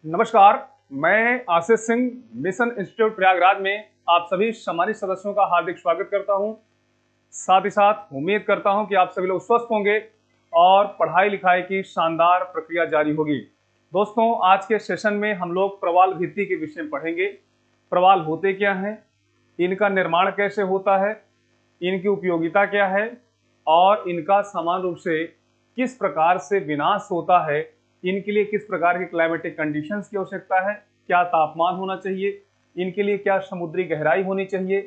नमस्कार, मैं Ashish Singh mission institute Prayagraj में आप सभी सम्मानित सदस्यों का हार्दिक स्वागत करता हूं। साथ ही साथ उम्मीद करता हूं कि आप सभी लोग स्वस्थ होंगे और पढ़ाई लिखाई की शानदार प्रक्रिया जारी होगी। दोस्तों, आज के सेशन में हम लोग प्रवाल भित्ति के विषय में पढ़ेंगे। प्रवाल होते क्या हैं, इनका निर्माण कैसे होता है, इनकी उपयोगिता क्या है और इनका समान रूप से किस प्रकार से विनाश होता है, इनके लिए किस प्रकार की क्लाइमेटिक कंडीशंस की आवश्यकता है, क्या तापमान होना चाहिए, इनके लिए क्या समुद्री गहराई होनी चाहिए,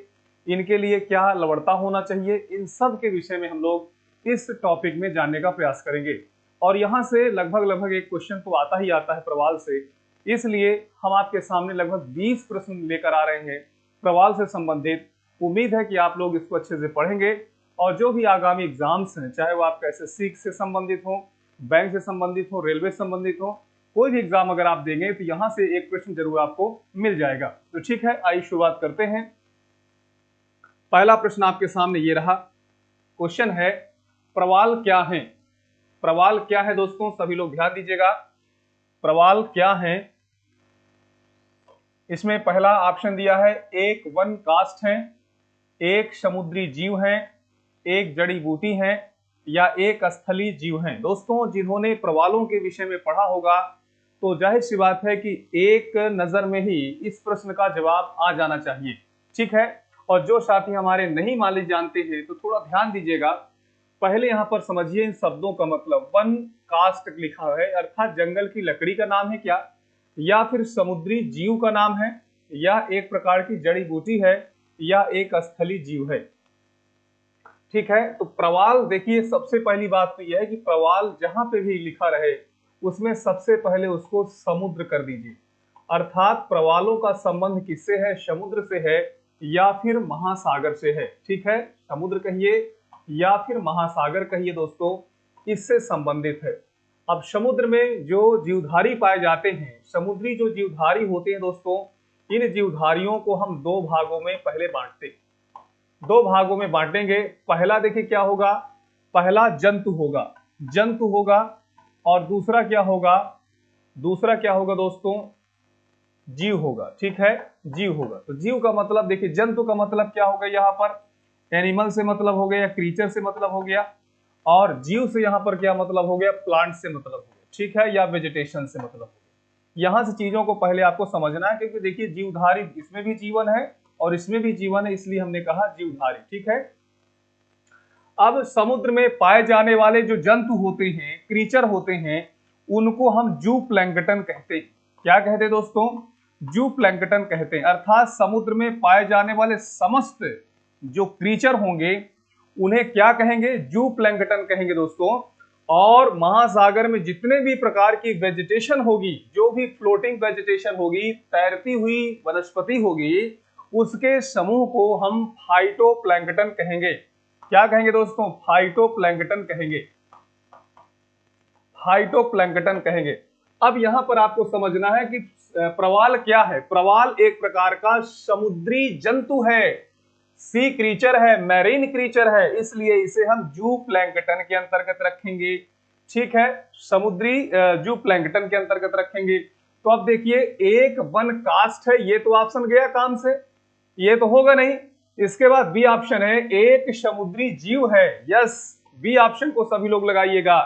इनके लिए क्या लवणता होना चाहिए, इन सब के विषय में हम लोग इस टॉपिक में जानने का प्रयास करेंगे। और यहाँ से लगभग एक क्वेश्चन तो आता ही आता है प्रवाल से, इसलिए हम आपके सामने लगभग 20 प्रश्न लेकर आ रहे हैं प्रवाल से संबंधित। उम्मीद है कि आप लोग इसको अच्छे से पढ़ेंगे और जो भी आगामी एग्जाम्स हैं, चाहे वो आपका एसएससी से संबंधित हो, बैंक से संबंधित हो, रेलवे से संबंधित हो, कोई भी एग्जाम अगर आप देंगे तो यहां से एक प्रश्न जरूर आपको मिल जाएगा। तो ठीक है, आइए शुरुआत करते हैं। पहला प्रश्न आपके सामने ये रहा। क्वेश्चन है, प्रवाल क्या है? प्रवाल क्या है दोस्तों, सभी लोग ध्यान दीजिएगा। प्रवाल क्या है? इसमें पहला ऑप्शन दिया है, एक वन कास्ट है, एक समुद्री जीव है, एक जड़ी बूटी है या एक स्थलीय जीव हैं। दोस्तों, जिन्होंने प्रवालों के विषय में पढ़ा होगा तो जाहिर सी बात है कि एक नजर में ही इस प्रश्न का जवाब आ जाना चाहिए। ठीक है, और जो साथी हमारे नहीं मान लीजिए जानते हैं तो थोड़ा ध्यान दीजिएगा। पहले यहाँ पर समझिए इन शब्दों का मतलब। वन कास्ट लिखा है अर्थात जंगल की लकड़ी का नाम है क्या, या फिर समुद्री जीव का नाम है, या एक प्रकार की जड़ी बूटी है, या एक स्थलीय जीव है। ठीक है, तो प्रवाल देखिए, सबसे पहली बात तो यह है कि प्रवाल जहां पे भी लिखा रहे उसमें सबसे पहले उसको समुद्र कर दीजिए। अर्थात प्रवालों का संबंध किससे है, समुद्र से है या फिर महासागर से है। ठीक है, समुद्र कहिए या फिर महासागर कहिए दोस्तों, इससे संबंधित है। अब समुद्र में जो जीवधारी पाए जाते हैं, समुद्री जो जीवधारी होते हैं दोस्तों, इन जीवधारियों को हम दो भागों में पहले बांटते हैं। दो भागों में बांटेंगे। पहला देखिए क्या होगा, पहला जंतु होगा, जंतु होगा, और दूसरा क्या होगा, दूसरा क्या होगा दोस्तों, जीव होगा। ठीक है, जीव होगा। तो जीव का मतलब देखिए, जंतु का मतलब क्या होगा, यहाँ पर एनिमल से मतलब हो गया या क्रीचर से मतलब हो गया, और जीव से यहाँ पर क्या मतलब हो गया, प्लांट से मतलब हो गया। ठीक है, या वेजिटेशन से मतलब हो गया। यहां से चीजों को पहले आपको समझना है, क्योंकि देखिए जीवधारी, इसमें भी जीवन है और इसमें भी जीवन है, इसलिए हमने कहा जीवधारी। ठीक है, अब समुद्र में पाए जाने वाले जो जंतु होते हैं, क्रीचर होते हैं, उनको हम जू प्लैंकटन कहते हैं। क्या कहते हैं दोस्तों, जू प्लैंकटन कहते हैं। अर्थात समुद्र में पाए जाने वाले समस्त जो क्रीचर होंगे उन्हें क्या कहेंगे, जू प्लैंकटन कहेंगे दोस्तों। और महासागर में जितने भी प्रकार की वेजिटेशन होगी, जो भी फ्लोटिंग वेजिटेशन होगी, तैरती हुई वनस्पति होगी, उसके समूह को हम फाइटोप्लैंकटन कहेंगे। क्या कहेंगे दोस्तों, फाइटोप्लैंकटन कहेंगे, फाइटोप्लैंकटन कहेंगे। अब यहां पर आपको समझना है कि प्रवाल क्या है। प्रवाल एक प्रकार का समुद्री जंतु है, सी क्रीचर है, मैरीन क्रीचर है, इसलिए इसे हम जू प्लैंकटन के अंतर्गत रखेंगे। ठीक है, समुद्री जू प्लैंकटन के अंतर्गत रखेंगे। तो अब देखिए, एक वन कास्ट है, ये तो ऑप्शन गया काम से, ये तो होगा नहीं। इसके बाद बी ऑप्शन है, एक समुद्री जीव है। यस, बी ऑप्शन को सभी लोग लगाइएगा।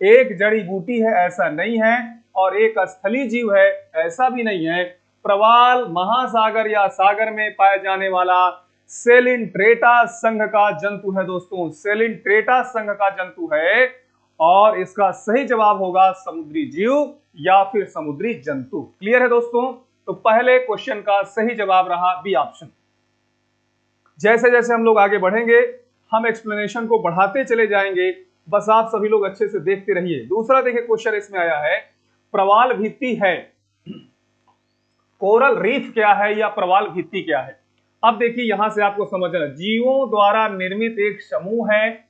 एक जड़ी बूटी है, ऐसा नहीं है, और एक स्थलीय जीव है, ऐसा भी नहीं है। प्रवाल महासागर या सागर में पाए जाने वाला सेलिंट्रेटा संघ का जंतु है दोस्तों, सेलिंट्रेटा संघ का जंतु है, और इसका सही जवाब होगा समुद्री जीव या फिर समुद्री जंतु। क्लियर है दोस्तों? तो पहले क्वेश्चन का सही जवाब रहा बी ऑप्शन। जैसे जैसे हम लोग आगे बढ़ेंगे, हम एक्सप्लेनेशन को बढ़ाते चले जाएंगे, बस आप सभी लोग अच्छे से देखते रहिए। दूसरा देखिए क्वेश्चन इसमें आया है, प्रवाल भित्ति है, कोरल रीफ क्या है या प्रवाल भित्ति क्या है। अब देखिए यहां से आपको समझना, जीवों द्वारा निर्मित एक समूह है,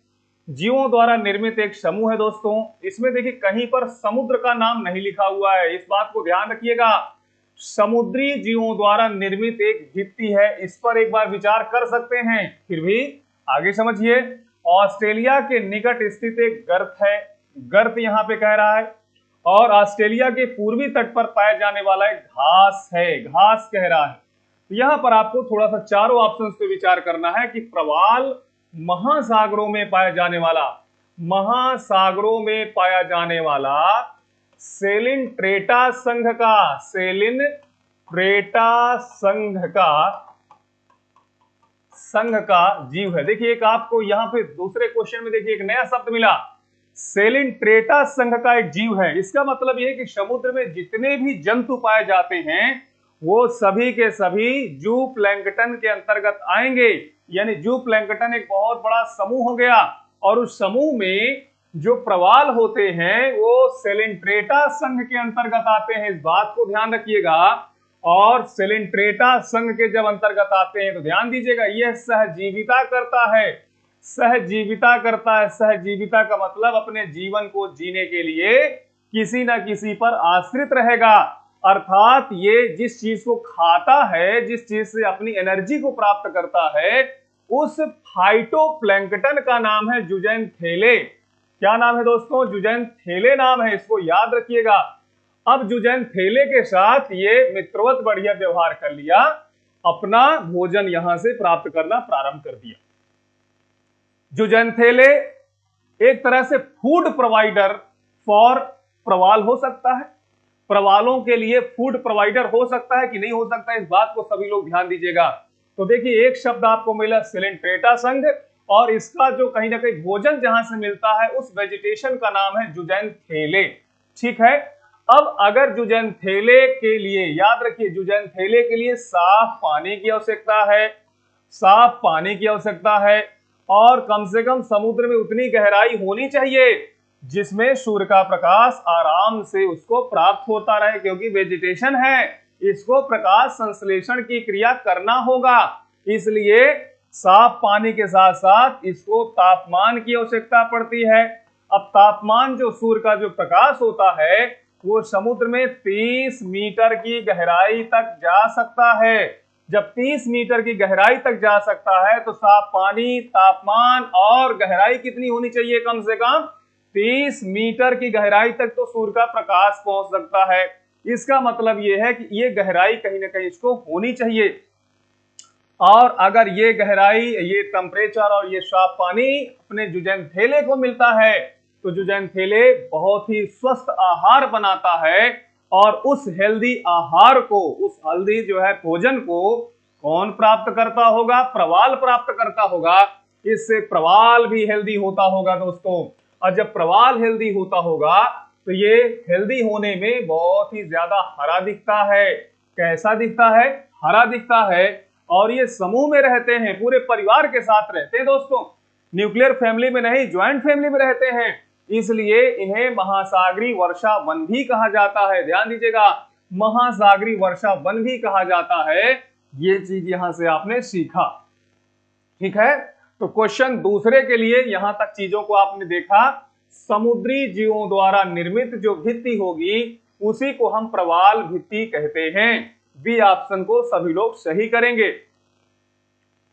जीवों द्वारा निर्मित एक समूह है दोस्तों। इसमें देखिए कहीं पर समुद्र का नाम नहीं लिखा हुआ है, इस बात को ध्यान रखिएगा। समुद्री जीवों द्वारा निर्मित एक भित्ति है, इस पर एक बार विचार कर सकते हैं, फिर भी आगे समझिए। ऑस्ट्रेलिया के निकट स्थित एक गर्त है, गर्त यहां पे कह रहा है, और ऑस्ट्रेलिया के पूर्वी तट पर पाया जाने वाला एक घास है, घास कह रहा है। तो यहां पर आपको थोड़ा सा चारों ऑप्शंस पे विचार करना है कि प्रवाल महासागरों में पाया जाने वाला, महासागरों में पाया जाने वाला सेलिनट्रेटा संघ का, सेलिनट्रेटा संघ का जीव है। देखिए एक आपको यहां पे दूसरे क्वेश्चन में देखिए एक नया शब्द मिला, सेलिनट्रेटा संघ का एक जीव है। इसका मतलब यह है कि समुद्र में जितने भी जंतु पाए जाते हैं वो सभी के सभी जू प्लैंकटन के अंतर्गत आएंगे। यानी जू प्लैंकटन एक बहुत बड़ा समूह हो गया और उस समूह में जो प्रवाल होते हैं वो सेलिनट्रेटा संघ के अंतर्गत आते हैं। इस बात को ध्यान रखिएगा। और सेलिनट्रेटा संघ के जब अंतर्गत आते हैं तो ध्यान दीजिएगा यह सहजीविता करता है, सहजीविता करता है। सहजीविता का मतलब अपने जीवन को जीने के लिए किसी न किसी पर आश्रित रहेगा। अर्थात ये जिस चीज को खाता है, जिस चीज से अपनी एनर्जी को प्राप्त करता है, उस फाइटोप्लैंकटन का नाम है जुजैनथेले। क्या नाम है दोस्तों? जुजैनथेले नाम है, इसको याद रखिएगा। अब जुजैनथेले के साथ ये मित्रवत बढ़िया व्यवहार कर लिया, अपना भोजन यहां से प्राप्त करना प्रारंभ कर दिया। जुजैनथेले एक तरह से फूड प्रोवाइडर फॉर प्रवाल हो सकता है, प्रवालों के लिए फूड प्रोवाइडर हो सकता है कि नहीं हो सकता है, इस बात को सभी लोग ध्यान दीजिएगा। तो देखिए एक शब्द आपको मिला सेलिनट्रेटा संघ, और इसका जो कहीं ना कहीं भोजन जहां से मिलता है उस वेजिटेशन का नाम है जुजैनथेले। ठीक है। अब अगर जुजैनथेले के लिए, याद रखिए जुजैनथेले के लिए साफ पानी की आवश्यकता है, साफ पानी की आवश्यकता है, और कम से कम समुद्र में उतनी गहराई होनी चाहिए जिसमें सूर्य का प्रकाश आराम से उसको प्राप्त होता रहे, क्योंकि वेजिटेशन है, इसको प्रकाश संश्लेषण की क्रिया करना होगा। इसलिए साफ पानी के साथ साथ इसको तापमान की आवश्यकता पड़ती है। अब तापमान जो सूर्य का जो प्रकाश होता है वो समुद्र में 30 मीटर की गहराई तक जा सकता है। जब 30 मीटर की गहराई तक जा सकता है तो साफ पानी, तापमान और गहराई कितनी होनी चाहिए? कम से कम 30 मीटर की गहराई तक तो सूर्य का प्रकाश पहुंच सकता है। इसका मतलब यह है कि ये गहराई कहीं ना कहीं इसको होनी चाहिए। और अगर ये गहराई, ये टेम्परेचर और ये साफ पानी अपने जुजैनथेले को मिलता है तो जुजैनथेले बहुत ही स्वस्थ आहार बनाता है, और उस हेल्दी आहार को, उस हेल्दी जो है भोजन को कौन प्राप्त करता होगा? प्रवाल प्राप्त करता होगा। इससे प्रवाल भी हेल्दी होता होगा दोस्तों। और जब प्रवाल हेल्दी होता होगा तो ये हेल्दी होने में बहुत ही ज्यादा हरा दिखता है। कैसा दिखता है? हरा दिखता है। और ये समूह में रहते हैं, पूरे परिवार के साथ रहते हैं दोस्तों, न्यूक्लियर फैमिली में नहीं, ज्वाइंट फैमिली में रहते हैं। इसलिए इन्हें महासागरी वर्षा वन भी कहा जाता है। ध्यान दीजिएगा, महासागरी वर्षा वन भी कहा जाता है। ये चीज यहां से आपने सीखा। ठीक है। तो क्वेश्चन दूसरे के लिए यहां तक चीजों को आपने देखा। समुद्री जीवों द्वारा निर्मित जो भित्ति होगी उसी को हम प्रवाल भित्ति कहते हैं। बी ऑप्शन को सभी लोग सही करेंगे।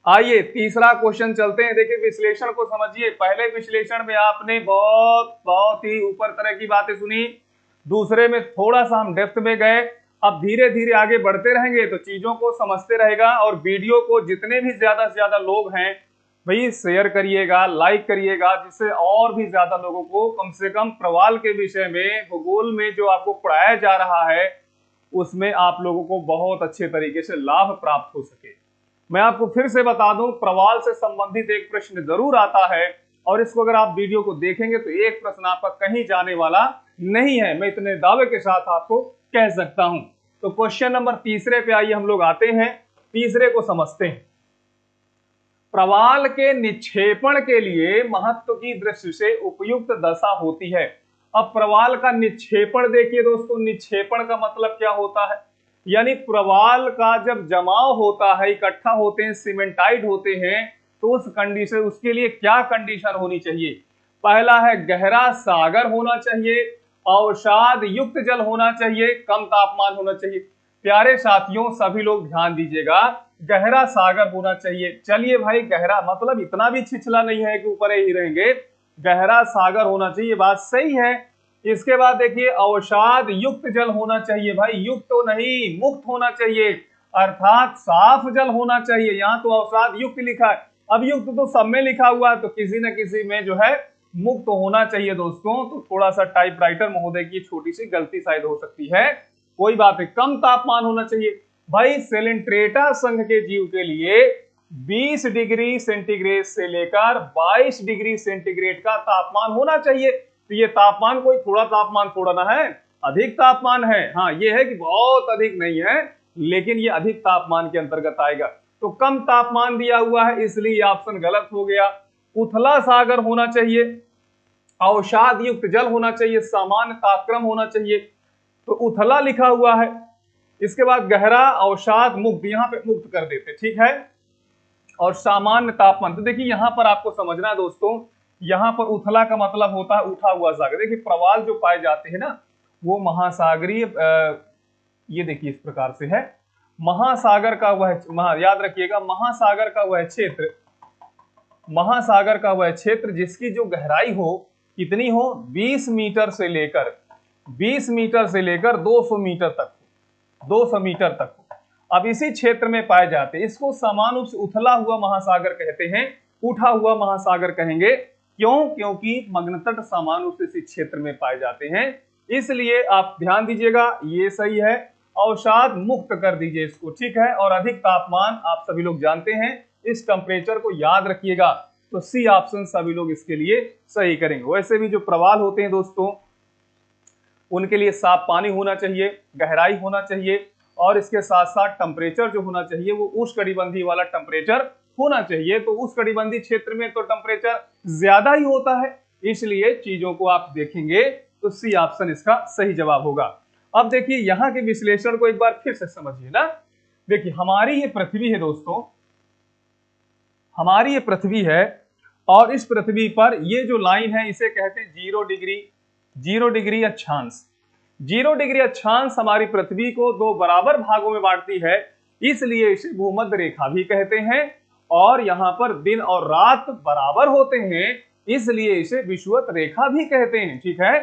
आइए तीसरा क्वेश्चन चलते हैं। देखिए विश्लेषण को समझिए। पहले विश्लेषण में आपने बहुत ही ऊपर तरह की बातें सुनी, दूसरे में थोड़ा सा हम डेप्थ में गए। अब धीरे धीरे आगे बढ़ते रहेंगे तो चीजों को समझते रहेगा। और वीडियो को जितने भी ज्यादा से ज्यादा लोग हैं भाई शेयर करिएगा, लाइक करिएगा, जिससे और भी ज्यादा लोगों को कम से कम प्रवाल के विषय में, भूगोल में जो आपको पढ़ाया जा रहा है उसमें आप लोगों को बहुत अच्छे तरीके से लाभ प्राप्त हो सके। मैं आपको फिर से बता दूं, प्रवाल से संबंधित एक प्रश्न जरूर आता है, और इसको अगर आप वीडियो को देखेंगे तो एक प्रश्न आपका कहीं जाने वाला नहीं है, मैं इतने दावे के साथ आपको कह सकता हूं। तो क्वेश्चन नंबर तीसरे पे आइए हम लोग आते हैं, तीसरे को समझते हैं। प्रवाल के निक्षेपण के लिए महत्व की दृष्टि से उपयुक्त दशा होती है। अब प्रवाल का निक्षेपण देखिए दोस्तों, निक्षेपण का मतलब क्या होता है? यानी प्रवाल का जब जमाव होता है, इकट्ठा होते हैं, सीमेंटाइड होते हैं, तो उस कंडीशन, उसके लिए क्या कंडीशन होनी चाहिए? पहला है गहरा सागर होना चाहिए, अवसाद युक्त जल होना चाहिए, कम तापमान होना चाहिए। प्यारे साथियों सभी लोग ध्यान दीजिएगा, गहरा सागर होना चाहिए। चलिए भाई, गहरा मतलब इतना भी छिछला नहीं है कि ऊपर ही रहेंगे, गहरा सागर होना चाहिए, बात सही है। इसके बाद देखिए अवसाद युक्त जल होना चाहिए, भाई युक्त तो नहीं, मुक्त होना चाहिए, अर्थात साफ जल होना चाहिए। यहाँ तो अवसाद युक्त लिखा है, अब युक्त तो सब में लिखा हुआ है, तो किसी न किसी में जो है मुक्त होना चाहिए दोस्तों। तो थोड़ा सा टाइपराइटर महोदय की छोटी सी गलती शायद हो सकती है, कोई बात नहीं। कम तापमान होना चाहिए, भाई सेलेंट्रेटा संघ के जीव के लिए 20 डिग्री सेंटीग्रेड से लेकर 22 डिग्री सेंटीग्रेड का तापमान होना चाहिए। तो ये तापमान कोई थोड़ा तापमान थोड़ा ना है, अधिक तापमान है। हाँ ये है कि बहुत अधिक नहीं है, लेकिन ये अधिक तापमान के अंतर्गत आएगा। तो कम तापमान दिया हुआ है, इसलिए ऑप्शन गलत हो गया। उथला सागर होना चाहिए, अवसाद युक्त जल होना चाहिए, सामान्य तापक्रम होना चाहिए, तो उथला लिखा हुआ है। इसके बाद गहरा, अवसाद, मुक्त, यहां पे मुक्त कर देते, ठीक है। और सामान्य तापमान, तो देखिए यहां पर आपको समझना है दोस्तों, यहां पर उथला का मतलब होता है उठा हुआ सागर। देखिए प्रवाल जो पाए जाते हैं ना वो महासागरीय, ये देखिए इस प्रकार से है, महासागर का वह याद रखिएगा, महासागर का वह क्षेत्र, महासागर का वह क्षेत्र जिसकी जो गहराई हो कितनी हो, 20 मीटर से लेकर 200 मीटर तक, 200 मीटर तक हो। अब इसी क्षेत्र में पाए जाते हैं, इसको समान रूप से उथला हुआ महासागर कहते हैं, उठा हुआ महासागर कहेंगे। क्यों? क्योंकि मग्नतट समान रूप से इसी क्षेत्र में पाए जाते हैं, इसलिए आप ध्यान दीजिएगा, ये सही है। अवसाद मुक्त कर दीजिए इसको, ठीक है। और अधिक तापमान आप सभी लोग जानते हैं, इस टेम्परेचर को याद रखिएगा। तो सी ऑप्शन सभी लोग इसके लिए सही करेंगे। वैसे भी जो प्रवाल होते हैं दोस्तों उनके लिए साफ पानी होना चाहिए, गहराई होना चाहिए, और इसके साथ साथ टेम्परेचर जो होना चाहिए वो उष्णकटिबंधीय वाला टेम्परेचर होना चाहिए। तो उष्णकटिबंधीय क्षेत्र में तो टेम्परेचर ज्यादा ही होता है, इसलिए चीजों को आप देखेंगे तो सी ऑप्शन इसका सही जवाब होगा। अब देखिए यहाँ के विश्लेषण को एक बार फिर से समझिए ना। देखिए हमारी ये पृथ्वी है दोस्तों, हमारी ये पृथ्वी है, और इस पृथ्वी पर ये जो लाइन है इसे कहते हैं 0 डिग्री अक्षांश। 0 डिग्री अक्षांश हमारी पृथ्वी को दो बराबर भागों में बांटती है, इसलिए इसे भूमध्य रेखा भी कहते हैं। और यहाँ पर दिन और रात बराबर होते हैं, इसलिए इसे विषुवत रेखा भी कहते हैं, ठीक है।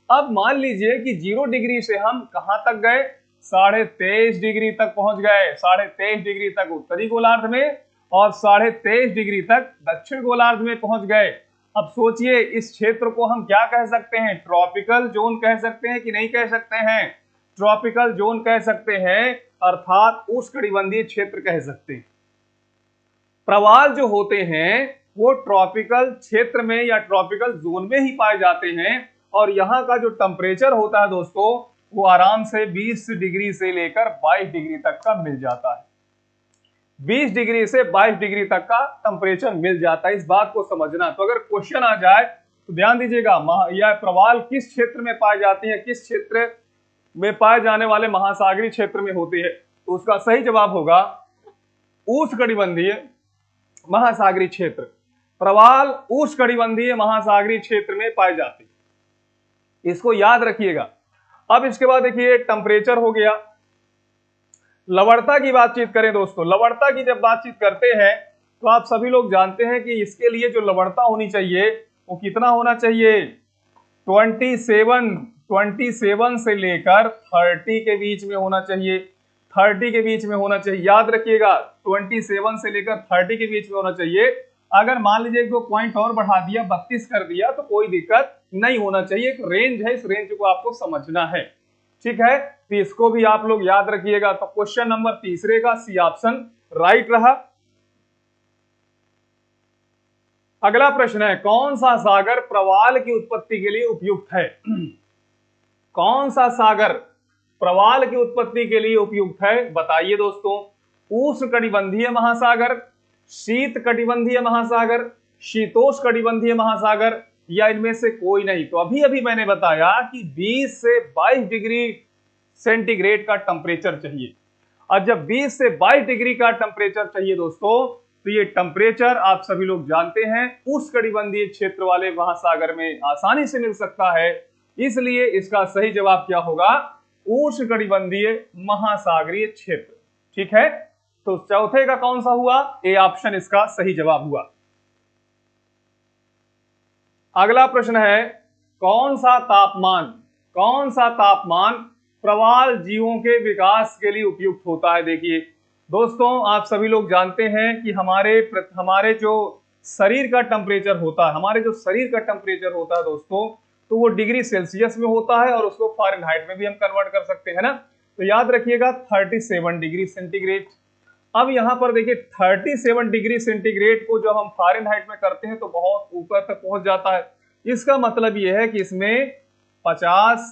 अब मान लीजिए कि 0 डिग्री से हम कहां तक गए, 23.5 डिग्री तक पहुंच गए, 23.5 डिग्री तक उत्तरी गोलार्ध में, और 23.5 डिग्री तक दक्षिण गोलार्ध में पहुंच गए। अब सोचिए इस क्षेत्र को हम क्या कह सकते हैं, ट्रॉपिकल जोन कह सकते हैं कि नहीं कह सकते हैं? ट्रॉपिकल जोन कह सकते हैं, अर्थात उष्णकटिबंधीय क्षेत्र कह सकते हैं। प्रवाल जो होते हैं वो ट्रॉपिकल क्षेत्र में या ट्रॉपिकल जोन में ही पाए जाते हैं, और यहाँ का जो टेम्परेचर होता है दोस्तों वो आराम से 20 डिग्री से लेकर 22 डिग्री तक का मिल जाता है। 20 डिग्री से 22 डिग्री तक का टेम्परेचर मिल जाता है, इस बात को समझना। तो अगर क्वेश्चन आ जाए तो ध्यान दीजिएगा, यह प्रवाल किस क्षेत्र में पाए जाते हैं, किस क्षेत्र में पाए जाने वाले महासागरीय क्षेत्र में होते हैं, तो उसका सही जवाब होगा उष्णकटिबंधीय महासागरीय क्षेत्र। प्रवाल उष्णकटिबंधीय महासागरीय क्षेत्र में पाए जाते हैं, इसको याद रखिएगा। अब इसके बाद देखिए टेम्परेचर हो गया। लवणता की बातचीत करें दोस्तों, लवणता की जब बातचीत करते हैं तो आप सभी लोग जानते हैं कि इसके लिए जो लवणता होनी चाहिए वो कितना होना चाहिए, 27 से लेकर 30 के बीच में होना चाहिए, 30 के बीच में होना चाहिए, याद रखिएगा 27 से लेकर 30 के बीच में होना चाहिए। अगर मान लीजिए 2 पॉइंट और बढ़ा दिया, 32 कर दिया, तो कोई दिक्कत नहीं होना चाहिए। एक रेंज है, इस रेंज को आपको समझना है, ठीक है। तो इसको भी आप लोग याद रखिएगा। तो क्वेश्चन नंबर तीसरे का सी ऑप्शन राइट रहा। अगला प्रश्न है, कौन सा सागर प्रवाल की उत्पत्ति के लिए उपयुक्त है? कौन सा सागर प्रवाल की उत्पत्ति के लिए उपयुक्त है, बताइए दोस्तों। उष्णकटिबंधीय महासागर, शीतकटिबंधीय महासागर, शीतोष्णकटिबंधीय महासागर, या इनमें से कोई नहीं? तो अभी अभी मैंने बताया कि 20 से 22 डिग्री सेंटीग्रेड का टेम्परेचर चाहिए, और जब 20 से 22 डिग्री का टेम्परेचर चाहिए दोस्तों, तो ये टेम्परेचर आप सभी लोग जानते हैं उष्णकटिबंधीय क्षेत्र वाले महासागर में आसानी से मिल सकता है, इसलिए इसका सही जवाब क्या होगा, उष्णकटिबंधीय महासागरीय क्षेत्र, ठीक है। तो चौथे का कौन सा हुआ, ए ऑप्शन इसका सही जवाब हुआ। अगला प्रश्न है, कौन सा तापमान प्रवाल जीवों के विकास के लिए उपयुक्त होता है? देखिए दोस्तों, आप सभी लोग जानते हैं कि हमारे जो शरीर का टेम्परेचर होता है दोस्तों, तो वो डिग्री सेल्सियस में होता है और उसको फ़ारेनहाइट में भी हम कन्वर्ट कर सकते हैं ना। तो याद रखिएगा 37 डिग्री सेंटीग्रेड। अब यहाँ पर देखिए 37 डिग्री सेंटीग्रेड को जब हम फ़ारेनहाइट में करते हैं तो बहुत ऊपर तक पहुंच जाता है। इसका मतलब ये है कि इसमें 50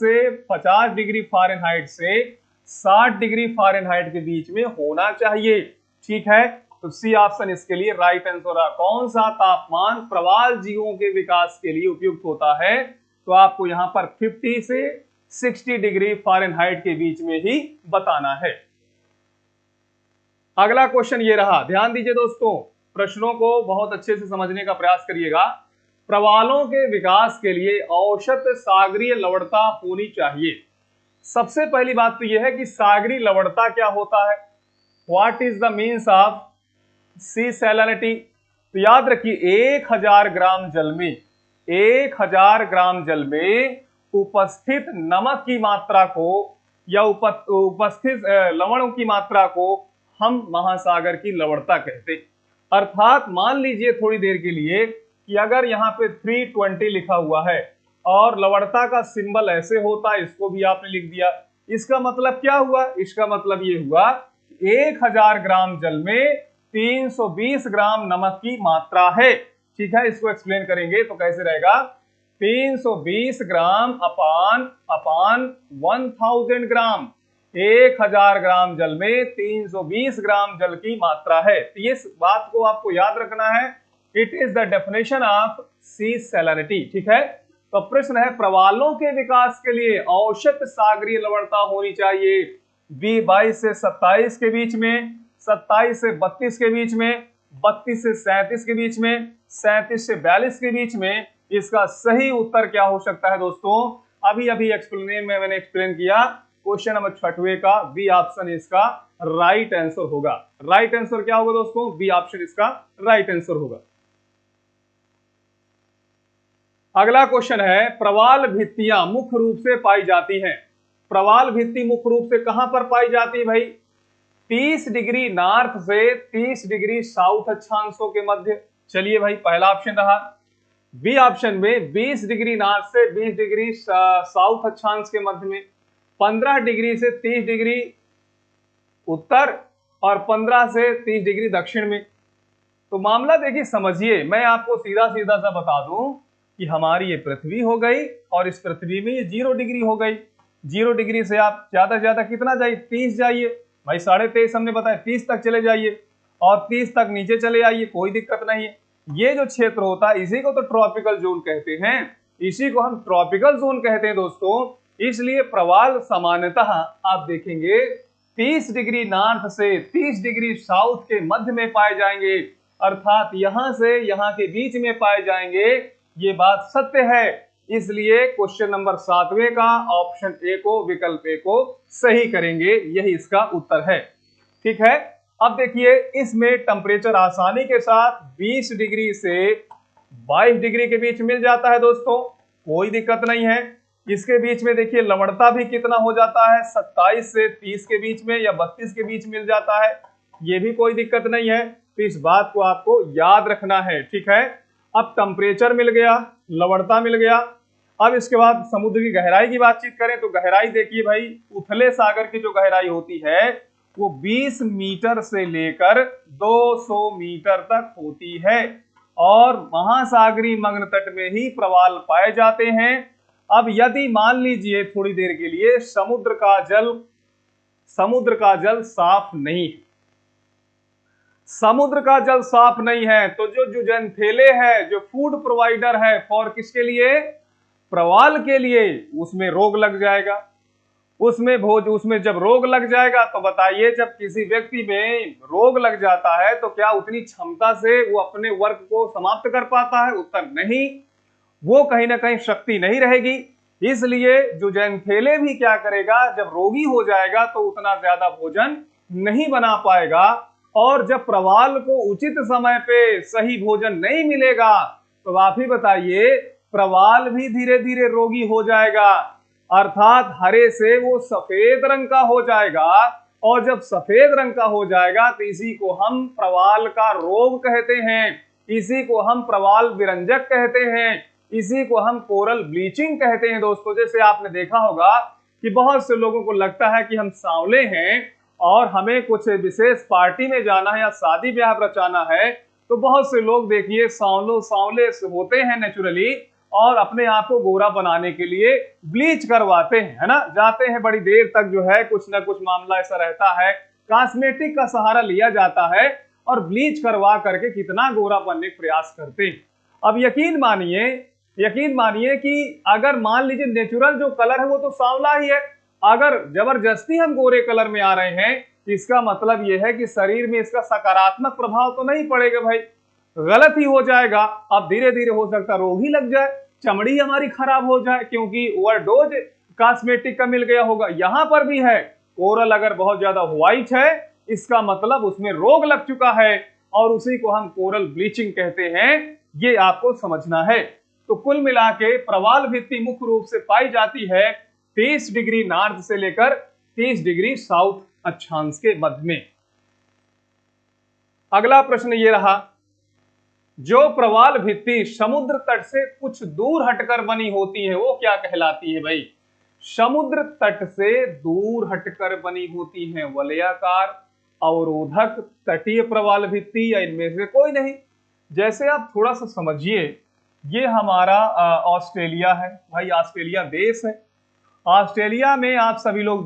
डिग्री फ़ारेनहाइट से 60 डिग्री फ़ारेनहाइट के बीच में होना चाहिए। ठीक है, तो सी ऑप्शन इसके लिए राइट आंसर है। कौन सा तापमान प्रवाल जीवों के विकास के लिए उपयुक्त होता है? तो आपको यहां पर 50 से 60 डिग्री फ़ारेनहाइट के बीच में ही बताना है। अगला क्वेश्चन ये रहा, ध्यान दीजिए दोस्तों, प्रश्नों को बहुत अच्छे से समझने का प्रयास करिएगा। प्रवालों के विकास के लिए औसत सागरीय लवणता होनी चाहिए। सबसे पहली बात तो यह है कि सागरीय लवणता क्या होता है, what is the means of sea salinity. तो याद रखिए 1000 ग्राम जल में 1000 ग्राम जल में उपस्थित नमक की मात्रा को या उपस्थित लवणों की मात्रा को हम महासागर की लवणता कहते हैं। अर्थात मान लीजिए थोड़ी देर के लिए कि अगर यहाँ पे 320 लिखा हुआ है और लवणता का सिंबल ऐसे होता है, इसको भी आपने लिख दिया, इसका मतलब क्या हुआ? इसका मतलब ये हुआ 1000 ग्राम जल में 320 ग्राम नमक की मात्रा है। ठीक है, इसको एक्सप्लेन करेंगे तो कैसे रहेगा, 320 ग्राम अपान 1000 ग्राम, 1000 ग्राम जल में 320 ग्राम जल की मात्रा है। तो ये बात को आपको याद रखना है, it is the definition of sea salinity. ठीक है, तो प्रश्न है प्रवालों के विकास के लिए औसत सागरीय लवणता होनी चाहिए 22 से 27 के बीच में, 27 से 32 के बीच में, 32 से 37 के बीच में, 37 से 42 के बीच में। इसका सही उत्तर क्या हो सकता है दोस्तों? अभी एक्सप्लेन में मैंने एक्सप्लेन किया, क्वेश्चन नंबर 6 का बी ऑप्शन इसका राइट आंसर होगा। राइट आंसर क्या होगा दोस्तों? बी ऑप्शन इसका राइट आंसर होगा। अगला क्वेश्चन है, प्रवाल भित्तियां मुख्य रूप से पाई जाती हैं। प्रवाल भित्ति मुख्य रूप से कहां पर पाई जाती है भाई? 30 डिग्री नॉर्थ से 30 डिग्री साउथ अक्षांशों के मध्य। चलिए भाई, पहला ऑप्शन रहा। बी ऑप्शन में 20 डिग्री नॉर्थ से 20 डिग्री साउथ अक्षांश के मध्य में, 15 डिग्री से 30 डिग्री उत्तर और 15 से 30 डिग्री दक्षिण में। तो मामला देखिए, समझिए, मैं आपको सीधा सीधा सा बता दूं कि हमारी ये पृथ्वी हो गई और इस पृथ्वी में ये 0 डिग्री हो गई। 0 डिग्री से आप ज्यादा से ज्यादा कितना जाइए? 30 जाइए भाई, 23.5 हमने बताया, 30 तक चले जाइए और 30 तक नीचे चले आइए, कोई दिक्कत नहीं है। ये जो क्षेत्र होता है इसी को तो ट्रॉपिकल जोन कहते हैं, इसी को हम ट्रॉपिकल जोन कहते हैं दोस्तों। इसलिए प्रवाल सामान्यतः आप देखेंगे 30 डिग्री नॉर्थ से 30 डिग्री साउथ के मध्य में पाए जाएंगे, अर्थात यहां से यहां के बीच में पाए जाएंगे। ये बात सत्य है, इसलिए क्वेश्चन नंबर 7वें का ऑप्शन ए को, विकल्प ए को सही करेंगे, यही इसका उत्तर है। ठीक है, अब देखिए इसमें टेम्परेचर आसानी के साथ 20 डिग्री से 22 डिग्री के बीच मिल जाता है दोस्तों, कोई दिक्कत नहीं है। इसके बीच में देखिए लवणता भी कितना हो जाता है, 27 से 30 के बीच में या 32 के बीच मिल जाता है, ये भी कोई दिक्कत नहीं है। तो इस बात को आपको याद रखना है। ठीक है, अब टेम्परेचर मिल गया, लवणता मिल गया। अब इसके बाद समुद्र की गहराई की बातचीत करें तो गहराई देखिए भाई, उथले सागर की जो गहराई होती है वो 20 मीटर से लेकर 200 मीटर तक होती है और महासागरीय मग्न तट में ही प्रवाल पाए जाते हैं। अब यदि मान लीजिए थोड़ी देर के लिए समुद्र का जल साफ नहीं है, समुद्र का जल साफ नहीं है, तो जो जुजैंथेले है, जो फूड प्रोवाइडर है फॉर किसके लिए? प्रवाल के लिए, उसमें रोग लग जाएगा। उसमें जब रोग लग जाएगा तो बताइए, जब किसी व्यक्ति में रोग लग जाता है तो क्या उतनी क्षमता से वो अपने वर्क को समाप्त कर पाता है? उत्तर नहीं, वो कहीं ना कहीं शक्ति नहीं रहेगी। इसलिए जुजैंथेले भी क्या करेगा, जब रोगी हो जाएगा तो उतना ज्यादा भोजन नहीं बना पाएगा, और जब प्रवाल को उचित समय पे सही भोजन नहीं मिलेगा तो आप ही बताइए प्रवाल भी धीरे धीरे रोगी हो जाएगा, अर्थात हरे से वो सफेद रंग का हो जाएगा। और जब सफेद रंग का हो जाएगा तो इसी को हम प्रवाल का रोग कहते हैं, इसी को हम प्रवाल विरंजक कहते हैं, इसी को हम कोरल ब्लीचिंग कहते हैं। दोस्तों, जैसे आपने देखा होगा कि बहुत से लोगों को लगता है कि हम सांवले हैं और हमें कुछ विशेष पार्टी में जाना है या शादी ब्याह रचाना है, तो बहुत से लोग देखिए सांवले होते हैं नेचुरली और अपने आप को गोरा बनाने के लिए ब्लीच करवाते हैं, है ना, जाते हैं बड़ी देर तक, जो है कुछ ना कुछ मामला ऐसा रहता है, कॉस्मेटिक का सहारा लिया जाता है और ब्लीच करवा करके कितना गोरा बनने का प्रयास करते हैं। अब यकीन मानिए कि अगर मान लीजिए नेचुरल जो कलर है वो तो सांवला ही है, अगर जबरदस्ती हम गोरे कलर में आ रहे हैं, इसका मतलब यह है कि शरीर में इसका सकारात्मक प्रभाव तो नहीं पड़ेगा भाई, गलत ही हो जाएगा। अब धीरे धीरे हो सकता है रोग ही लग जाए, चमड़ी हमारी खराब हो जाए, क्योंकि ओवरडोज कॉस्मेटिक का मिल गया होगा। यहां पर भी है, कोरल अगर बहुत ज्यादा व्हाइट है, इसका मतलब उसमें रोग लग चुका है और उसी को हम कोरल ब्लीचिंग कहते हैं। ये आपको समझना है। तो कुल मिला के प्रवाल भित्ति मुख्य रूप से पाई जाती है 30 डिग्री नॉर्थ से लेकर 30 डिग्री साउथ अक्षांश के मध्य में। अगला प्रश्न ये रहा, जो प्रवाल भित्ति समुद्र तट से कुछ दूर हटकर बनी होती है वो क्या कहलाती है भाई? समुद्र तट से दूर हटकर बनी होती है वलयाकार, अवरोधक, तटीय प्रवाल भित्ति या इनमें से कोई नहीं। जैसे आप थोड़ा सा समझिए, ये हमारा ऑस्ट्रेलिया है भाई, ऑस्ट्रेलिया देश है। ऑस्ट्रेलिया में आप सभी लोग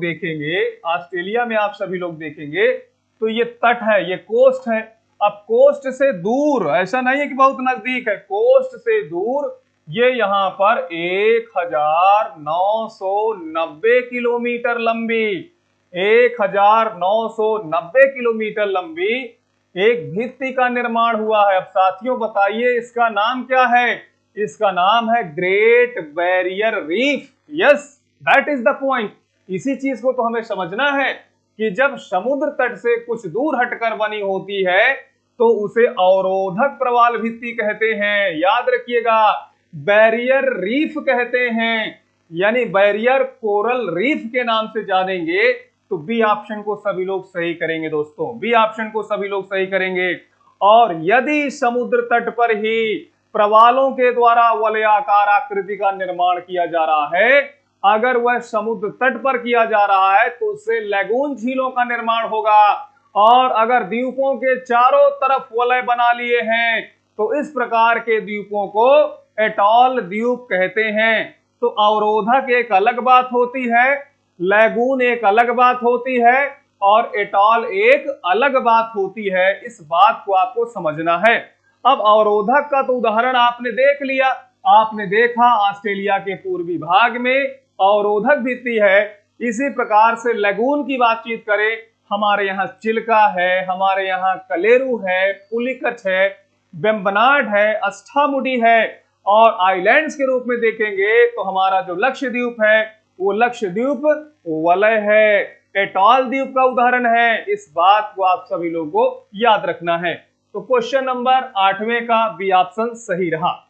देखेंगे तो ये तट है, ये कोस्ट है। अब कोस्ट से दूर, ऐसा नहीं है कि बहुत नजदीक है, कोस्ट से दूर ये यहाँ पर 1990 किलोमीटर लंबी 1990 किलोमीटर लंबी एक भित्ति का निर्माण हुआ है। अब साथियों बताइए इसका नाम क्या है? इसका नाम है great barrier reef. Yes, that is the point. इसी चीज को तो हमें समझना है कि जब समुद्र तट से कुछ दूर हटकर बनी होती है तो उसे अवरोधक प्रवाल भित्ति कहते हैं। याद रखिएगा, बैरियर रीफ कहते हैं, यानी बैरियर कोरल रीफ के नाम से जानेंगे। तो बी ऑप्शन को सभी लोग सही करेंगे दोस्तों, बी ऑप्शन को सभी लोग सही करेंगे। और यदि समुद्र तट पर ही प्रवालों के द्वारा वलयाकार आकृति का निर्माण किया जा रहा है, अगर वह समुद्र तट पर किया जा रहा है तो उससे लैगून झीलों का निर्माण होगा। और अगर द्वीपों के चारों तरफ वलय बना लिए हैं तो इस प्रकार के द्वीपों को एटॉल द्वीप कहते हैं। तो अवरोधक एक अलग बात होती है, लैगून एक अलग बात होती है और एटॉल एक अलग बात होती है। इस बात को आपको समझना है। अब अवरोधक का तो उदाहरण आपने देख लिया, आपने देखा ऑस्ट्रेलिया के पूर्वी भाग में अवरोधक भित्ति है। इसी प्रकार से लैगून की बातचीत करें, हमारे यहाँ चिल्का है, हमारे यहाँ कलेरू है, पुलिकच है, बेम्बनाड है, अस्थामुडी है। और आइलैंड्स के रूप में देखेंगे तो हमारा जो लक्षद्वीप है वो लक्षद्वीप वलय है, एटॉल द्वीप का उदाहरण है। इस बात को आप सभी लोगों को याद रखना है। तो क्वेश्चन नंबर 8वें का बी ऑप्शन सही रहा।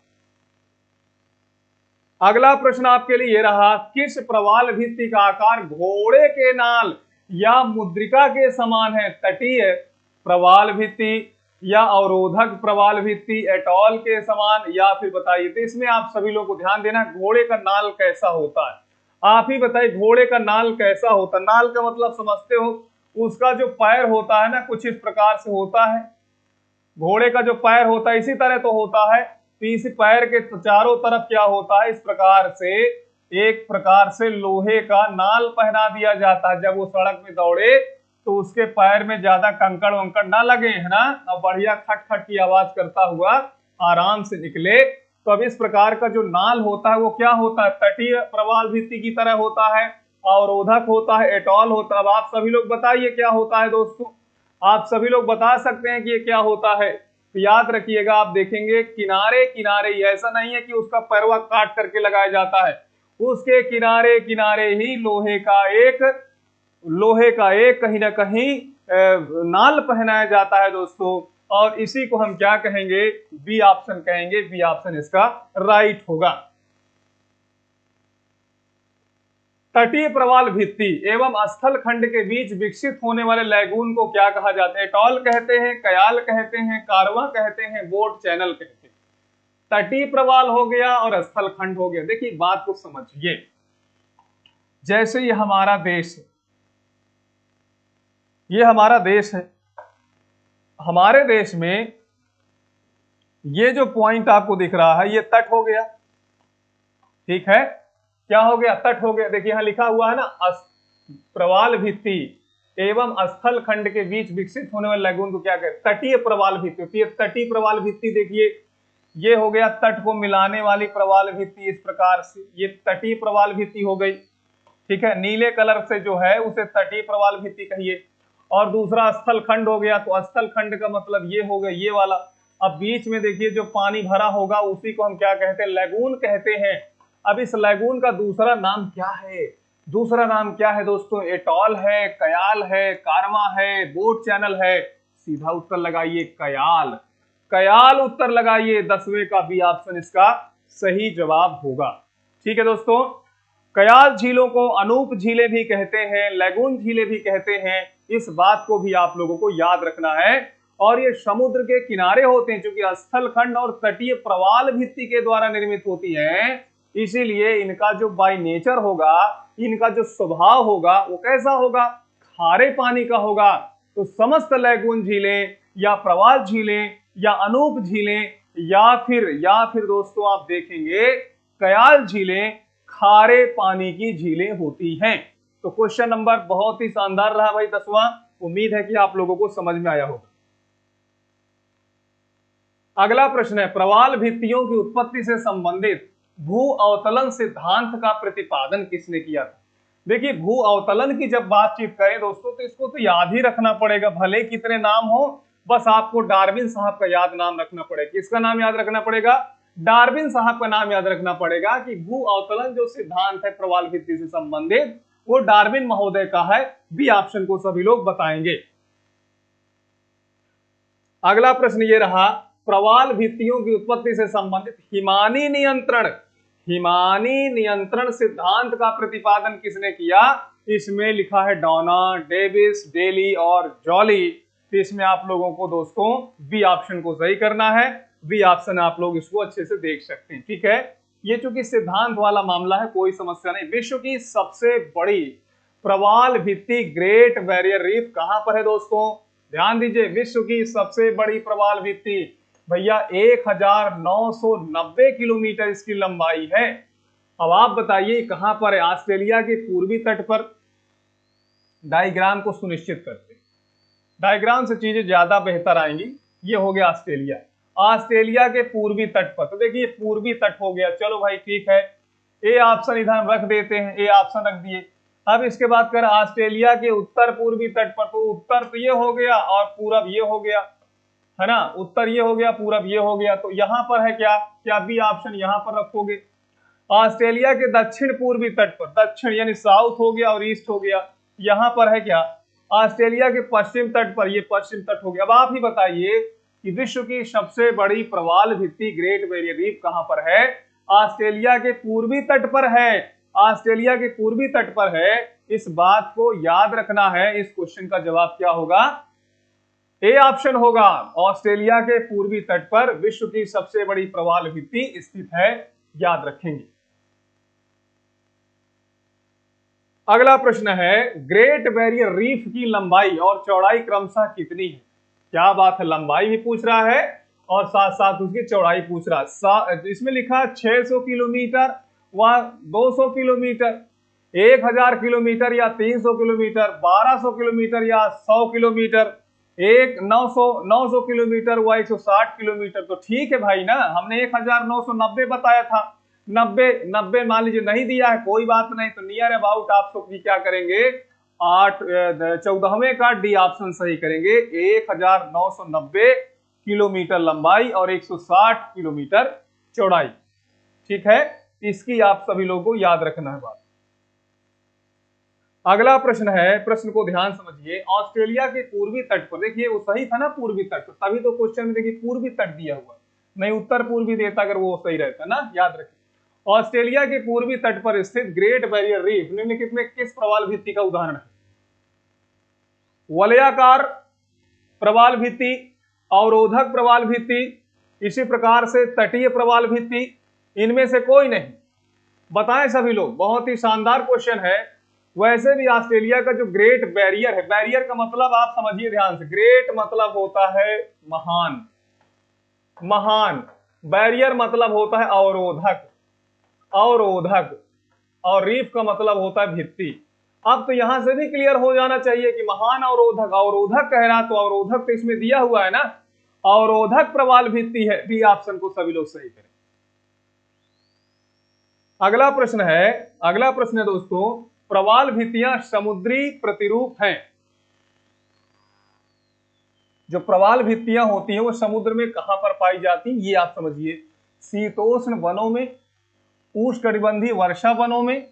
अगला प्रश्न आपके लिए यह रहा, किस प्रवाल भित्ति का आकार घोड़े के नाल या मुद्रिका के समान है? तटीय प्रवाल भित्ति या अवरोधक प्रवाल भित्ति, एटॉल के समान, या फिर बताइए। तो इसमें आप सभी लोग को ध्यान देना, घोड़े का नाल कैसा होता है? आप ही बताइए घोड़े का नाल कैसा होता है? नाल का मतलब समझते हो, उसका जो पैर होता है ना कुछ इस प्रकार से होता है। घोड़े का जो पैर होता है इसी तरह तो होता है। तो इस पैर के चारों तरफ क्या होता है, इस प्रकार से एक प्रकार से लोहे का नाल पहना दिया जाता है। जब वो सड़क में दौड़े तो उसके पैर में ज्यादा कंकड़ वंकड़ ना लगे, है ना, और बढ़िया खट खट की आवाज करता हुआ आराम से निकले। तो अब इस प्रकार का जो नाल होता है वो क्या होता है? तटीय प्रवाल भित्ति की तरह होता है, अवरोधक होता है, एटॉल होता है। अब आप सभी लोग बताइए क्या होता है दोस्तों? आप सभी लोग बता सकते हैं कि ये क्या होता है? तो याद रखिएगा, आप देखेंगे किनारे किनारे, ऐसा नहीं है कि उसका पैरवा काट करके लगाया जाता है, उसके किनारे किनारे ही लोहे का एक कहीं ना कहीं नाल पहनाया जाता है दोस्तों। और इसी को हम क्या कहेंगे? बी ऑप्शन कहेंगे। बी ऑप्शन इसका राइट होगा। तटीय प्रवाल भित्ति एवं स्थल खंड के बीच विकसित होने वाले लैगून को क्या कहा जाता है? एटॉल कहते हैं, कयाल कहते हैं, कारवा कहते हैं, बोट चैनल कहते हैं। तटीय प्रवाल हो गया और स्थल खंड हो गया। देखिए बात को समझिए, जैसे ये हमारा देश है, ये हमारा देश है, हमारे देश में ये जो पॉइंट आपको दिख रहा है ये तट हो गया, ठीक है, क्या हो गया? तट हो गया। देखिए यहां लिखा हुआ है ना, प्रवाल भित्ति एवं स्थल खंड के बीच विकसित होने वाले लैगून को क्या कहते हैं? तटीय प्रवाल भित्ति होती है। तटीय प्रवाल भित्ति देखिए ये हो गया तट को मिलाने वाली प्रवाल भित्ति, इस प्रकार से ये तटीय प्रवाल भित्ति हो गई, ठीक है। नीले कलर से जो है उसे तटीय प्रवाल भित्ति कहिए। और दूसरा स्थल खंड हो गया, तो स्थल खंड का मतलब ये हो गया ये वाला। अब बीच में देखिए जो पानी भरा होगा उसी को हम क्या कहते हैं? लैगून कहते हैं। अब इस लैगून का दूसरा नाम क्या है? दूसरा नाम क्या है दोस्तों? एटॉल है, कयाल है, कारवा है, बोट चैनल है। सीधा उत्तर लगाइए कयाल, कयाल उत्तर लगाइए। 10वें का बी ऑप्शन इसका सही जवाब होगा, ठीक है दोस्तों। कयाल झीलों को अनूप झीलें भी कहते हैं, लैगून झीलें भी कहते हैं। इस बात को भी आप लोगों को याद रखना है। और ये समुद्र के किनारे होते हैं, क्योंकि स्थल खंड और तटीय प्रवाल भित्ति के द्वारा निर्मित होती है, इसीलिए इनका जो बाय नेचर होगा, इनका जो स्वभाव होगा वो कैसा होगा? खारे पानी का होगा। तो समस्त लैगून झीलें या प्रवाल झीलें या अनूप झीलें या फिर दोस्तों आप देखेंगे कयाल झीलें खारे पानी की झीलें होती हैं। तो क्वेश्चन नंबर बहुत ही शानदार रहा भाई 10वां। उम्मीद है कि आप लोगों को समझ में आया होगा। अगला प्रश्न है, प्रवाल भित्तियों की उत्पत्ति से संबंधित भू अवतलन सिद्धांत का प्रतिपादन किसने किया था? देखिए भू अवतलन की जब बातचीत करें दोस्तों तो इसको तो याद ही रखना पड़ेगा, भले कितने नाम हो, बस आपको डार्विन साहब का याद नाम रखना पड़ेगा। किसका नाम याद रखना पड़ेगा? डार्विन साहब का नाम याद रखना पड़ेगा कि भू अवतलन जो सिद्धांत है प्रवाल भित्ति से संबंधित वो डार्विन महोदय का है। बी ऑप्शन को सभी लोग बताएंगे। अगला प्रश्न ये रहा, प्रवाल भित्तियों की उत्पत्ति से संबंधित हिमानी नियंत्रण सिद्धांत का प्रतिपादन किसने किया? इसमें लिखा है डॉना, डेविस, डेली और जॉली। तो इसमें आप लोगों को दोस्तों बी ऑप्शन को सही करना है। बी ऑप्शन आप लोग इसको अच्छे से देख सकते हैं, ठीक है। ये चूंकि सिद्धांत वाला मामला है कोई समस्या नहीं। विश्व की सबसे बड़ी प्रवाल भित्ति ग्रेट बैरियर रीफ कहां पर है दोस्तों? ध्यान दीजिए, विश्व की सबसे बड़ी प्रवाल भित्ति भैया 1990 किलोमीटर इसकी लंबाई है। अब आप बताइए कहां पर है? ऑस्ट्रेलिया के पूर्वी तट पर। डायग्राम को सुनिश्चित करते हैं, डायग्राम से चीजें ज्यादा बेहतर आएंगी। ये हो गया ऑस्ट्रेलिया, ऑस्ट्रेलिया के पूर्वी तट पर। तो देखिए पूर्वी तट हो गया, चलो भाई ठीक है, ए ऑप्शन इधर हम रख देते हैं, ए ऑप्शन रख दिए। अब इसके बाद कर ऑस्ट्रेलिया के उत्तर पूर्वी तट पर, तो उत्तर तो ये हो गया और पूरब ये हो गया, है ना, उत्तर ये हो गया पूरब ये हो गया। तो यहां पर है क्या बी ऑप्शन यहां पर रखोगे। ऑस्ट्रेलिया के दक्षिण पूर्वी तट पर, दक्षिण यानी साउथ हो गया और ईस्ट हो गया, यहां पर है क्या? ऑस्ट्रेलिया के पश्चिम तट पर, ये पश्चिम तट हो गया। अब आप ही बताइए कि विश्व की सबसे बड़ी प्रवाल भित्ति ग्रेट बैरियर रीफ कहां पर है? ऑस्ट्रेलिया के पूर्वी तट पर है, ऑस्ट्रेलिया के पूर्वी तट पर है। इस बात को याद रखना है। इस क्वेश्चन का जवाब क्या होगा? ए ऑप्शन होगा। ऑस्ट्रेलिया के पूर्वी तट पर विश्व की सबसे बड़ी प्रवाल भित्ति स्थित है, याद रखेंगे। अगला प्रश्न है, ग्रेट बैरियर रीफ की लंबाई और चौड़ाई क्रमशः कितनी है? क्या बात है, लंबाई भी पूछ रहा है और साथ साथ उसकी चौड़ाई पूछ रहा है। इसमें लिखा 600 किलोमीटर व 200 किलोमीटर, 1000 किलोमीटर या 300 किलोमीटर, 1200 किलोमीटर या 100 किलोमीटर, 900 किलोमीटर व 160 किलोमीटर। तो ठीक है भाई ना, हमने 1990 बताया था। 90 मान लीजिए नहीं दिया है, कोई बात नहीं। तो नियर अबाउट आप सब क्या करेंगे? 14वें का डी ऑप्शन सही करेंगे। 1990 किलोमीटर लंबाई और 160 किलोमीटर चौड़ाई, ठीक है। इसकी आप सभी लोगों को याद रखना है बात। अगला प्रश्न है, प्रश्न को ध्यान समझिए। ऑस्ट्रेलिया के पूर्वी तट पर, देखिए वो सही था ना पूर्वी तट, तभी तो क्वेश्चन में देखिए पूर्वी तट दिया हुआ, नहीं उत्तर पूर्वी देता अगर वो सही रहता ना, याद रखिए। ऑस्ट्रेलिया के पूर्वी तट पर स्थित ग्रेट बैरियर रीफ निम्नलिखित में किस प्रवाल भित्ति का उदाहरण है? वलयाकार प्रवाल भित्ति, अवरोधक प्रवाल भित्ति, इसी प्रकार से तटीय प्रवाल भित्ति, इनमें से कोई नहीं। बताएं सभी लोग, बहुत ही शानदार क्वेश्चन है। वैसे भी ऑस्ट्रेलिया का जो ग्रेट बैरियर है, बैरियर का मतलब आप समझिए ध्यान से, ग्रेट मतलब होता है महान, महान, बैरियर मतलब होता है अवरोधक, अवरोधक, और रीफ का मतलब होता है भित्ति। अब तो यहां से भी क्लियर हो जाना चाहिए कि महान अवरोधक, अवरोधक कह रहा तो अवरोधक तो इसमें दिया हुआ है ना, अवरोधक प्रवाल भित्ति है। बी ऑप्शन को सभी लोग सही करें। अगला प्रश्न है दोस्तों, प्रवाल भित्तियां समुद्री प्रतिरूप हैं। जो प्रवाल भित्तियां होती हैं वो समुद्र में कहां पर पाई जाती हैं, ये आप समझिए। शीतोष्ण वनों में, उष्णकटिबंधीय वर्षा वनों में,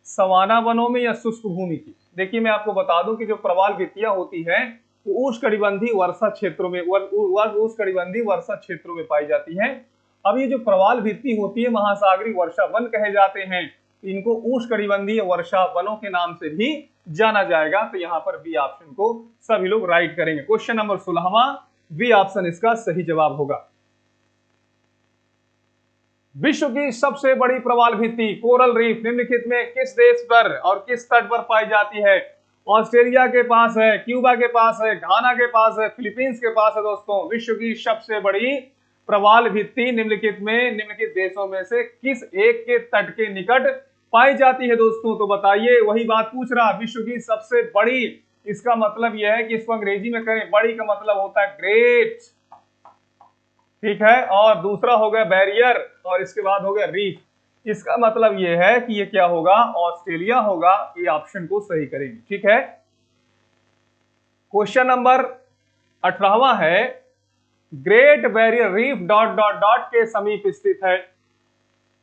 सवाना वनों में, या शुष्क भूमि की। देखिए मैं आपको बता दूं कि जो प्रवाल भित्तियां होती हैं वो उष्णकटिबंधीय वर्षा क्षेत्रों में, उष्णकटिबंधीय वर्षा क्षेत्रों में पाई जाती हैं। अब ये जो प्रवाल भित्ति होती है महासागरीय वर्षा वन कहे जाते हैं, इनको उष्णकटिबंधीय वर्षा वनों के नाम से भी जाना जाएगा। तो यहाँ पर बी ऑप्शन को सभी लोग राइट करेंगे। क्वेश्चन नंबर 16वां, बी ऑप्शन इसका सही जवाब होगा। विश्व की सबसे बड़ी प्रवाल भित्ति कोरल रीफ निम्नलिखित में किस देश पर और किस तट पर पाई जाती है? ऑस्ट्रेलिया के पास है, क्यूबा के पास है, घाना के पास है, फिलीपींस के पास है। दोस्तों, विश्व की सबसे बड़ी प्रवाल भित्ति निम्नलिखित देशों में से किस एक के तट के निकट पाई जाती है? दोस्तों तो बताइए, वही बात पूछ रहा, विश्व की सबसे बड़ी, इसका मतलब यह है कि इसको अंग्रेजी में करें, बड़ी का मतलब होता है ग्रेट, ठीक है, और दूसरा हो गया बैरियर, और इसके बाद हो गया रीफ। इसका मतलब यह है कि ये क्या होगा, ऑस्ट्रेलिया होगा। ये ऑप्शन को सही करेंगे, ठीक है। क्वेश्चन नंबर 18वां है, ग्रेट बैरियर रीफ ... के समीप स्थित है।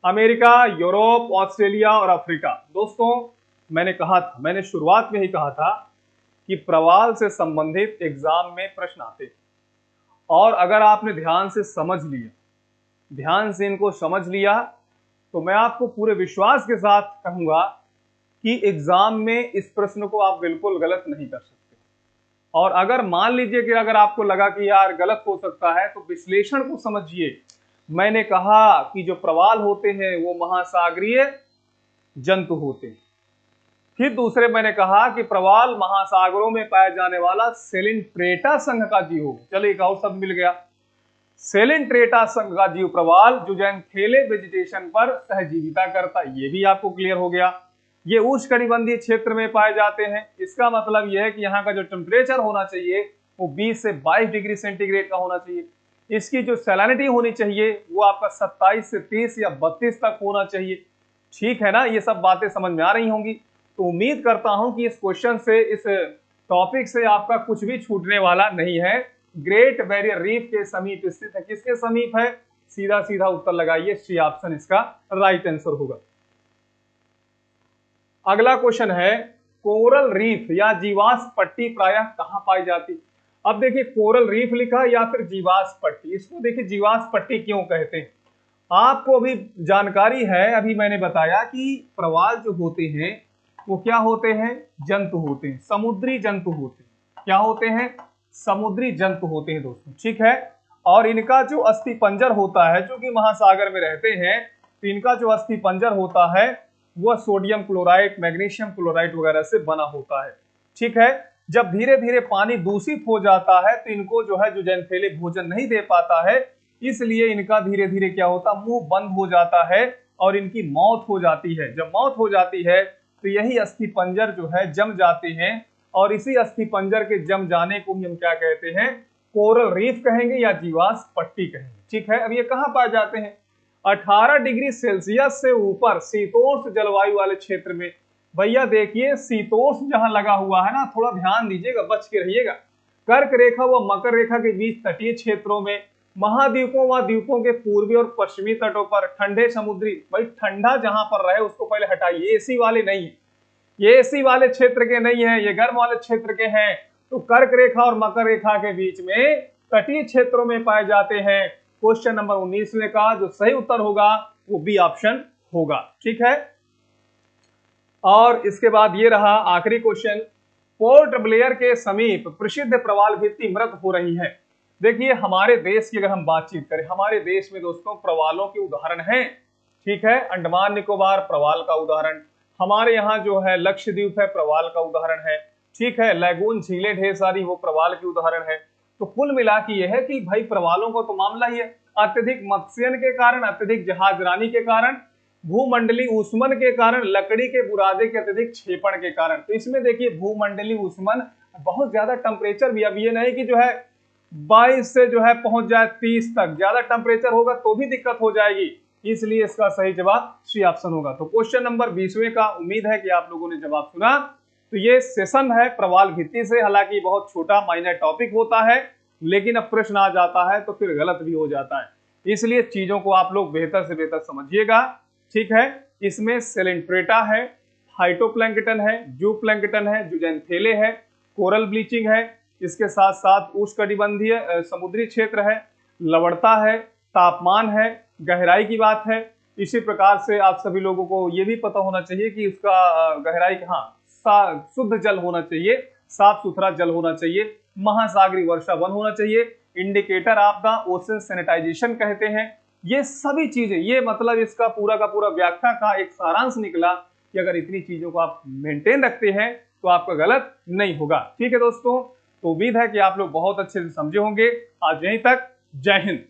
अमेरिका, यूरोप, ऑस्ट्रेलिया और अफ्रीका। दोस्तों मैंने कहा था, मैंने शुरुआत में ही कहा था कि प्रवाल से संबंधित एग्जाम में प्रश्न आते हैं, और अगर आपने ध्यान से समझ लिया, ध्यान से इनको समझ लिया, तो मैं आपको पूरे विश्वास के साथ कहूंगा कि एग्जाम में इस प्रश्न को आप बिल्कुल गलत नहीं कर सकते। और अगर मान लीजिए कि अगर आपको लगा कि यार गलत हो सकता है, तो विश्लेषण को समझिए। मैंने कहा कि जो प्रवाल होते हैं वो महासागरीय जंतु होते हैं। फिर दूसरे मैंने कहा कि प्रवाल महासागरों में पाया जाने वाला सेलिनट्रेटा संघ का जीव हो। चलो एक और शब्द मिल गया, सेलिनट्रेटा संघ का जीव प्रवाल जो ज़ैंथेले वेजिटेशन पर सहजीविता करता है। ये भी आपको क्लियर हो गया। ये उष्णकटिबंधीय क्षेत्र में पाए जाते हैं। इसका मतलब यह है कि यहाँ का जो टेम्परेचर होना चाहिए वो 20 से 22 डिग्री सेंटीग्रेड का होना चाहिए। इसकी जो सैलिनिटी होनी चाहिए वो आपका 27 से 30 या 32 तक होना चाहिए। ठीक है ना, ये सब बातें समझ में आ रही होंगी। तो उम्मीद करता हूं कि इस क्वेश्चन से, इस टॉपिक से आपका कुछ भी छूटने वाला नहीं है। ग्रेट बैरियर रीफ के समीप स्थित है। किसके समीप है? सीधा सीधा उत्तर लगाइए, सी ऑप्शन इसका राइट आंसर होगा। अगला क्वेश्चन है, कोरल रीफ या जीवाश्म पट्टी प्रायः कहां पाई जाती? अब देखिए, कोरल रीफ लिखा या फिर जीवाश्म पट्टी। इसको देखिए जीवाश्म पट्टी क्यों कहते हैं, आपको अभी जानकारी है। अभी मैंने बताया कि प्रवाल जो होते हैं वो क्या होते हैं? जंतु होते हैं, समुद्री जंतु होते हैं। क्या होते हैं? समुद्री जंतु होते हैं दोस्तों, ठीक है। और इनका जो अस्थि पंजर होता है, जो कि महासागर में रहते हैं, तो इनका जो अस्थि पंजर होता है वह सोडियम क्लोराइड, मैग्नीशियम क्लोराइड वगैरह से बना होता है, ठीक है। जब धीरे धीरे पानी दूषित हो जाता है तो इनको जो है, जो ज़ैंथेले भोजन नहीं दे पाता है, इसलिए इनका धीरे धीरे क्या होता, मुंह बंद हो जाता है और इनकी मौत हो जाती है। जब मौत हो जाती है तो यही अस्थि पंजर जो है जम जाते हैं, और इसी अस्थि पंजर के जम जाने को ही हम क्या कहते हैं? कोरल रीफ कहेंगे या जीवाश्म पट्टी कहेंगे, ठीक है। अब ये कहां पाए जाते हैं? 18 डिग्री सेल्सियस से ऊपर शीतोष्ण जलवायु वाले क्षेत्र में। भैया देखिए, शीतोष्ण जहां लगा हुआ है ना, थोड़ा ध्यान दीजिएगा, बच के रहिएगा। कर्क रेखा व मकर रेखा के बीच तटीय क्षेत्रों में, महाद्वीपों व द्वीपों के पूर्वी और पश्चिमी तटों पर, ठंडे समुद्री, भाई ठंडा जहां पर रहे उसको पहले हटाइए, एसी वाले नहीं है, ये एसी वाले क्षेत्र के नहीं है, ये गर्म वाले क्षेत्र के हैं। तो कर्क रेखा और मकर रेखा के बीच में तटीय क्षेत्रों में पाए जाते हैं। क्वेश्चन नंबर 19 का जो सही उत्तर होगा वो बी ऑप्शन होगा। ठीक है, और इसके बाद ये रहा आखिरी क्वेश्चन, पोर्ट ब्लेयर के समीप प्रसिद्ध प्रवाल भित्ति मृत हो रही है। देखिए हमारे देश की अगर हम बातचीत करें, हमारे देश में दोस्तों प्रवालों के उदाहरण हैं। ठीक है, अंडमान निकोबार प्रवाल का उदाहरण, हमारे यहाँ जो है लक्षद्वीप है प्रवाल का उदाहरण है। ठीक है, लैगून झीलें ढेर सारी वो प्रवाल के उदाहरण है। तो कुल मिला के यह है कि भाई प्रवालों का तो मामला ही है, अत्यधिक मत्स्यन के कारण, अत्यधिक जहाजरानी के कारण, भूमंडलीय ऊष्मन के कारण, लकड़ी के बुरादे के अत्यधिक क्षेपण के कारण। तो इसमें देखिए भूमंडलीय ऊष्मन बहुत ज्यादा टेम्परेचर भी, अब ये नहीं कि जो है 22 से जो है पहुंच जाए 30 तक, ज्यादा टेम्परेचर होगा तो भी दिक्कत हो जाएगी, इसलिए इसका सही जवाब सी ऑप्शन होगा। तो क्वेश्चन नंबर 20वें का उम्मीद है कि आप लोगों ने जवाब सुना। तो ये सेशन है प्रवाल भित्ति से, हालांकि बहुत छोटा माइनर टॉपिक होता है, लेकिन अब प्रश्न आ जाता है तो फिर गलत भी हो जाता है, इसलिए चीजों को आप लोग बेहतर से बेहतर समझिएगा। ठीक है, इसमें सेलेंट्रेटा है, फाइटोप्लैंक्टन है, जूप्लैंक्टन है, जुजेंथेले है, कोरल ब्लीचिंग है, इसके साथ साथ उष्णकटिबंधीय समुद्री क्षेत्र है, लवणता है, तापमान है, गहराई की बात है। इसी प्रकार से आप सभी लोगों को यह भी पता होना चाहिए कि उसका गहराई कहाँ, शुद्ध जल होना चाहिए, साफ सुथरा जल होना चाहिए, महासागरीय वर्षा वन होना चाहिए, indicator of the ocean sanitization कहते हैं। ये सभी चीजें, ये मतलब इसका पूरा का पूरा व्याख्या का एक सारांश निकला कि अगर इतनी चीजों को आप मेंटेन रखते हैं तो आपका गलत नहीं होगा। ठीक है दोस्तों, तो उम्मीद है कि आप लोग बहुत अच्छे से समझे होंगे। आज यहीं तक, जय हिंद।